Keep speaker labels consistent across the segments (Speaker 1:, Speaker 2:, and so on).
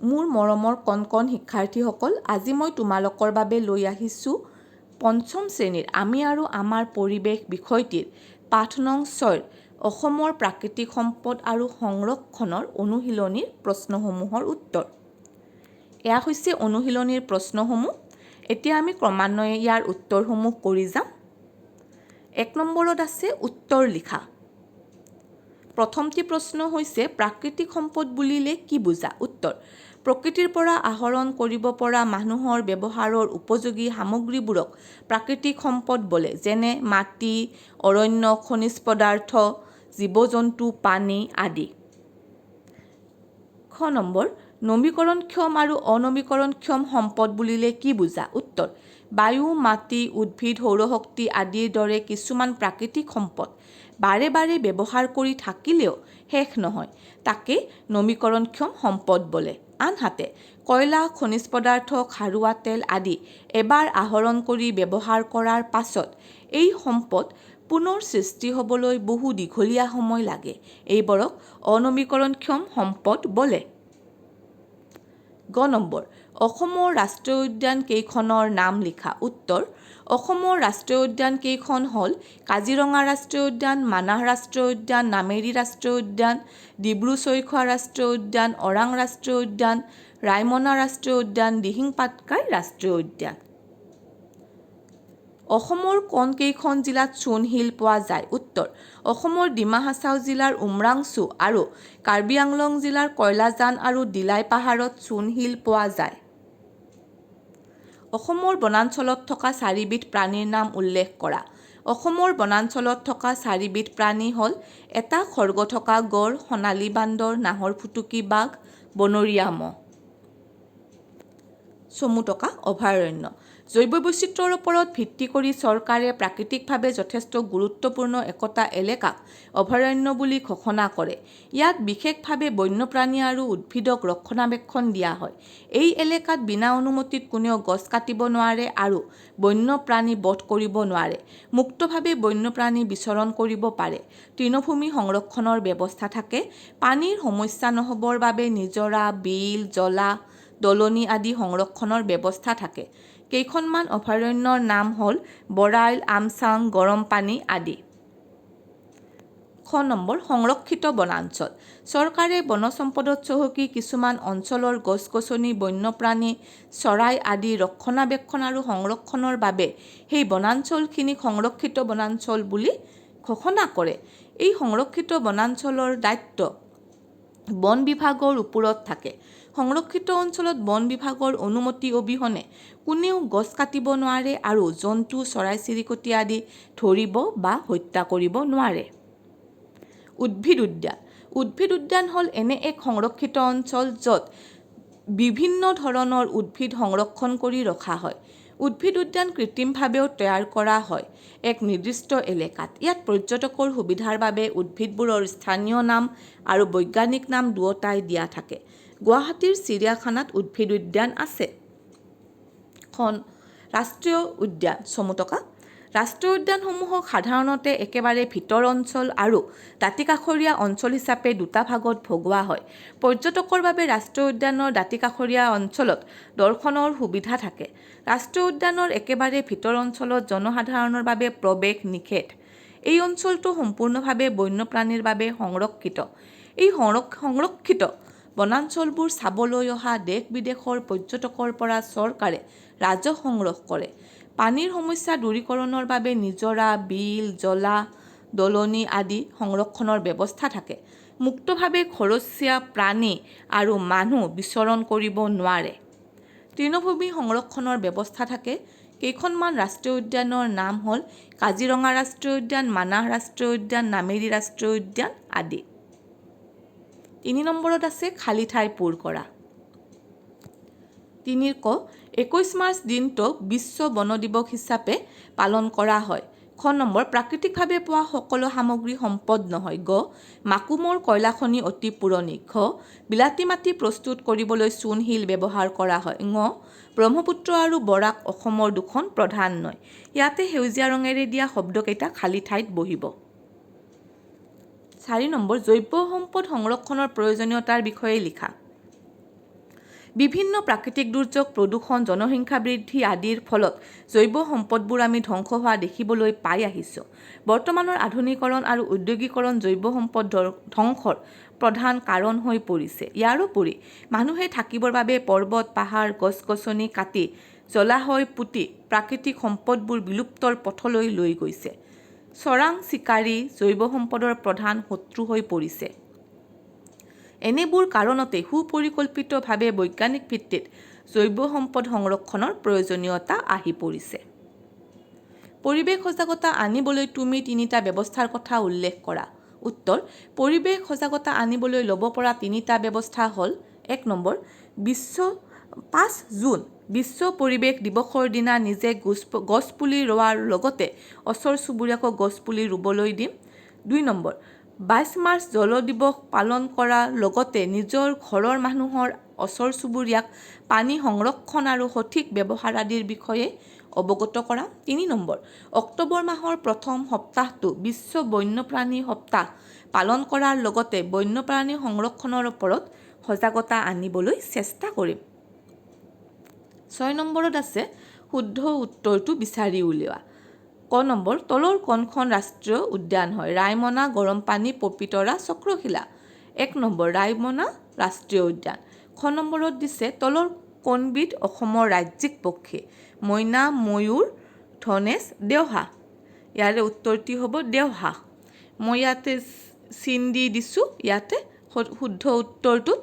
Speaker 1: মোৰ মৰমৰ কণ শিক্ষাৰ্থীসকল, আজি মই তোমালোকৰ বাবে লৈ আহিছোঁ পঞ্চম শ্ৰেণীৰ আমি আৰু আমাৰ পৰিৱেশ বিষয়টিৰ পাঠ নং ৬ অসমৰ প্ৰাকৃতিক সম্পদ আৰু সংৰক্ষণৰ অনুশীলনীৰ প্ৰশ্নসমূহৰ উত্তৰ। এয়া হৈছে অনুশীলনীৰ প্ৰশ্নসমূহ। এতিয়া আমি ক্ৰমান্বয়ে ইয়াৰ উত্তৰসমূহ কৰি যাম। ১ নম্বৰত আছে উত্তৰ লিখা। প্ৰথমটি প্ৰশ্ন হৈছে প্ৰাকৃতিক সম্পদ বুলিলে কি বুজা? উত্তৰ: প্ৰকৃতিৰ পৰা আহৰণ কৰিব পৰা মানুহৰ ব্যৱহাৰৰ উপযোগী সামগ্ৰীবোৰক প্ৰাকৃতিক সম্পদ বোলে, যেনে মাটি, অৰণ্য, খনিজ পদাৰ্থ, জীৱ-জন্তু, পানী আদি। খ নম্বৰ: নৱীকৰণক্ষম আৰু অনৱীকৰণক্ষম সম্পদ বুলিলে কি বুজা? উত্তৰ: বায়ু, মাটি, উদ্ভিদ, সৌৰশক্তি আদিৰ দৰে কিছুমান প্ৰাকৃতিক সম্পদ বাৰে বাৰে ব্যৱহাৰ কৰি থাকিলেও শেষ নহয়, তাকে নৱীকৰণক্ষম সম্পদ বোলে। আনহাতে কয়লা, খনিজ পদাৰ্থ, খাৰুৱা তেল আদি এবাৰ আহৰণ কৰি ব্যৱহাৰ কৰাৰ পাছত এই সম্পদ পুনৰ সৃষ্টি হ'বলৈ বহু দীঘলীয়া সময় লাগে। এইবোৰক অনৱীকৰণক্ষম সম্পদ বোলে। গ নম্বৰ: অসমৰ ৰাষ্ট্ৰীয় উদ্যান কেইখনৰ নাম লিখা। উত্তৰ: অসমৰ ৰাষ্ট্ৰীয় উদ্যান কেইখন হ'ল কাজিৰঙা ৰাষ্ট্ৰীয় উদ্যান, মানাহ ৰাষ্ট্ৰীয় উদ্যান, নামেৰি ৰাষ্ট্ৰীয় উদ্যান, ডিব্ৰু-ছৈখোৱা ৰাষ্ট্ৰীয় উদ্যান, ওৰাং ৰাষ্ট্ৰীয় উদ্যান, ৰায়মনা ৰাষ্ট্ৰীয় উদ্যান, দিহিং পাটকাই ৰাষ্ট্ৰীয় উদ্যান। অসমৰ কোন কেইখন জিলাত ঠ-৬ll পোৱা যায়? উত্তৰ: অসমৰ ডিমা হাছাও জিলাৰ উমৰাংচু আৰু কাৰ্বি আংলং জিলাৰ কয়লাজান আৰু দিলাই পাহাৰত ঠ-৬ll পোৱা যায়। অসমৰ বনাঞ্চলত থকা ৪বিধ প্ৰাণীৰ নাম উল্লেখ কৰা। অসমৰ বনাঞ্চলত থকা ৪বিধ প্ৰাণী হ'ল: এটা খৰ্গ থকা গড়, সোণালী বান্দৰ, নাহৰ ফুটুকী বাঘ, বনৰীয়া মহ। চমুটকা অভয়াৰণ্য: জৈৱ বৈচিত্ৰ্যৰ ওপৰত ভিত্তি কৰি চৰকাৰে প্ৰাকৃতিকভাৱে যথেষ্ট গুৰুত্বপূৰ্ণ একোটা এলেকাক অভয়াৰণ্য বুলি ঘোষণা কৰে। ইয়াত বিশেষভাৱে বন্যপ্ৰাণী আৰু উদ্ভিদক ৰক্ষণাবেক্ষণ দিয়া হয়। এই এলেকাত বিনা অনুমতিত কোনেও গছ কাটিব নোৱাৰে আৰু বন্যপ্ৰাণী বধ কৰিব নোৱাৰে। মুক্তভাৱে বন্যপ্ৰাণী বিচৰণ কৰিব পাৰে। তৃণভূমি সংৰক্ষণৰ ব্যৱস্থা থাকে। পানীৰ সমস্যা নহ'বৰ বাবে নিজৰা, বিল, জলা, দলনি আদি সংৰক্ষণৰ ব্যৱস্থা থাকে। কেইখনমান অভয়াৰণ্যৰ নাম হ'ল বৰাইল, আমচাং, গৰমপানী আদি। খ নম্বৰ: সংৰক্ষিত বনাঞ্চল: চৰকাৰে বন সম্পদত চহকী কিছুমান অঞ্চলৰ গছ-গছনি, বন্যপ্ৰাণী, চৰাই আদি ৰক্ষণাবেক্ষণ আৰু সংৰক্ষণৰ বাবে সেই বনাঞ্চলখিনিক সংৰক্ষিত বনাঞ্চল বুলি ঘোষণা কৰে। এই সংৰক্ষিত বনাঞ্চলৰ দায়িত্ব বন বিভাগৰ ওপৰত থাকে। সংৰক্ষিত অঞ্চলত বন বিভাগৰ অনুমতি অবিহনে কোনেও গছ কাটিব নোৱাৰে আৰু জন্তু, চৰাই-চিৰিকটি আদি ধৰিব বা হত্যা কৰিব নোৱাৰে। উদ্ভিদ উদ্যান: উদ্ভিদ উদ্যান হ'ল এনে এক সংৰক্ষিত অঞ্চল য'ত বিভিন্ন ধৰণৰ উদ্ভিদ সংৰক্ষণ কৰি ৰখা হয়। উদ্ভিদ উদ্যান কৃত্ৰিমভাৱেও তৈয়াৰ কৰা হয় এক নিৰ্দিষ্ট এলেকাত। ইয়াত পৰ্যটকৰ সুবিধাৰ বাবে উদ্ভিদবোৰৰ স্থানীয় নাম আৰু বৈজ্ঞানিক নাম দুয়োটাই দিয়া থাকে। গুৱাহাটীৰ চিৰিয়াখানাত উদ্ভিদ উদ্যান আছে। ৰাষ্ট্ৰীয় উদ্যান: চমুটকা ৰাষ্ট্ৰীয় উদ্যানসমূহক সাধাৰণতে একেবাৰে ভিতৰ অঞ্চল আৰু দাঁতিকাষৰীয়া অঞ্চল হিচাপে দুটা ভাগত ভগোৱা হয়। পৰ্যটকৰ বাবে ৰাষ্ট্ৰীয় উদ্যানৰ দাঁতিকাষৰীয়া অঞ্চলত দৰ্শনৰ সুবিধা থাকে। ৰাষ্ট্ৰীয় উদ্যানৰ একেবাৰে ভিতৰ অঞ্চলত জনসাধাৰণৰ বাবে প্ৰৱেশ নিষেধ। এই অঞ্চলটো সম্পূৰ্ণভাৱে বন্যপ্ৰাণীৰ বাবে সংৰক্ষিত। এই সংৰক্ষিত বনাঞ্চলবোৰ চাবলৈ অহা দেশ-বিদেশৰ পৰ্যটকৰ পৰা চৰকাৰে ৰাজহ সংগ্ৰহ কৰে। পানীৰ সমস্যা দূৰীকৰণৰ বাবে নিজৰা, বিল, জলা, দলনি আদি সংৰক্ষণৰ ব্যৱস্থা থাকে। মুক্তভাৱে ঘৰচীয়া প্ৰাণী আৰু মানুহ বিচৰণ কৰিব নোৱাৰে। তৃণভূমি সংৰক্ষণৰ ব্যৱস্থা থাকে। কেইখনমান ৰাষ্ট্ৰীয় উদ্যানৰ নাম হ'ল কাজিৰঙা ৰাষ্ট্ৰীয় উদ্যান, মানাহ ৰাষ্ট্ৰীয় উদ্যান, নামেৰি ৰাষ্ট্ৰীয় উদ্যান আদি। ৩ নম্বৰত আছে খালী ঠাই পূৰ কৰা। ৩ ক ২১ মাৰ্চ দিনটোক বিশ্ব বন দিৱস হিচাপে পালন কৰা হয়। খ নম্বৰ: প্ৰাকৃতিকভাৱে পোৱা সকলো সামগ্ৰী সম্পদ নহয়। গ মাকুমৰ কয়লা খনি অতি পুৰণি। ঘ বিলাতী মাটি প্ৰস্তুত কৰিবলৈ ঠ-৬ll ব্যৱহাৰ কৰা হয়। ঙ ব্ৰহ্মপুত্ৰ আৰু বৰাক অসমৰ দুখন প্ৰধান নৈ। ইয়াতে সেউজীয়া ৰঙেৰে দিয়া শব্দকেইটা খালী ঠাইত বহিব। ৪ নম্বৰ: জৈৱ সম্পদ সংৰক্ষণৰ প্ৰয়োজনীয়তাৰ বিষয়ে লিখা। বিভিন্ন প্ৰাকৃতিক দুৰ্যোগ, প্ৰদূষণ, জনসংখ্যা বৃদ্ধি আদিৰ ফলত জৈৱ সম্পদবোৰ আমি ধ্বংস হোৱা দেখিবলৈ পাই আহিছোঁ। বৰ্তমানৰ আধুনিকৰণ আৰু ঔদ্যোগিকৰণ জৈৱ সম্পদ ধ্বংসৰ প্ৰধান কাৰণ হৈ পৰিছে। ইয়াৰোপৰি মানুহে থাকিবৰ বাবে পৰ্বত, পাহাৰ, গছ-গছনি কাটি জলাশয় পুতি প্ৰাকৃতিক সম্পদবোৰ বিলুপ্তৰ পথলৈ লৈ গৈছে। চোৰাং চিকাৰী জৈৱ সম্পদৰ প্ৰধান শত্ৰু হৈ পৰিছে। এনেবোৰ কাৰণতে সুপৰিকল্পিতভাৱে বৈজ্ঞানিক ভিত্তিত জৈৱ সম্পদ সংৰক্ষণৰ প্ৰয়োজনীয়তা আহি পৰিছে। পৰিৱেশ সজাগতা আনিবলৈ তুমি 3টা ব্যৱস্থাৰ কথা উল্লেখ কৰা। উত্তৰ: পৰিৱেশ সজাগতা আনিবলৈ ল'ব পৰা 3টা ব্যৱস্থা হ'ল: 1 নম্বৰ, 5 জুন বিশ্ব পৰিৱেশ দিৱসৰ দিনা নিজে গছপুলি ৰোৱাৰ লগতে ওচৰ চুবুৰীয়াকো গছপুলি ৰুবলৈ দিম। 2 নম্বৰ, 22 মাৰ্চ জল দিৱস পালন কৰাৰ লগতে নিজৰ ঘৰৰ মানুহৰ ওচৰ চুবুৰীয়াক পানী সংৰক্ষণ আৰু সঠিক ব্যৱহাৰ আদিৰ বিষয়ে অৱগত কৰা। 3 নম্বৰ, অক্টোবৰ মাহৰ প্ৰথম সপ্তাহটো বিশ্ব বন্যপ্ৰাণী সপ্তাহ পালন কৰাৰ লগতে বন্যপ্ৰাণী সংৰক্ষণৰ ওপৰত সজাগতা আনিবলৈ চেষ্টা কৰিম। 6 নম্বৰত আছে শুদ্ধ উত্তৰটো বিচাৰি উলিওৱা। ক নম্বৰ, তলৰ কোনখন ৰাষ্ট্ৰীয় উদ্যান হয়? ৰায়মনা, গৰমপানী, পবিতৰা, চক্ৰশিলা। 1 নম্বৰ, ৰায়মনা ৰাষ্ট্ৰীয় উদ্যান। খ নম্বৰত দিছে তলৰ কোনবিধ অসমৰ ৰাজ্যিক পক্ষী? মইনা, ময়ূৰ, ধনেশ, দেওহা। ইয়াৰে উত্তৰটি হ'ব দেওহা। মই ইয়াতে চিন দি দিছোঁ ইয়াতে শুদ্ধ উত্তৰটোত।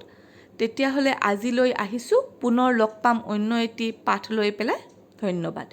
Speaker 1: তেতিয়াহ'লে আজিলৈ আহিছোঁ, পুনৰ লগ পাম অন্য এটি পাঠ লৈ পেলাই। ধন্যবাদ।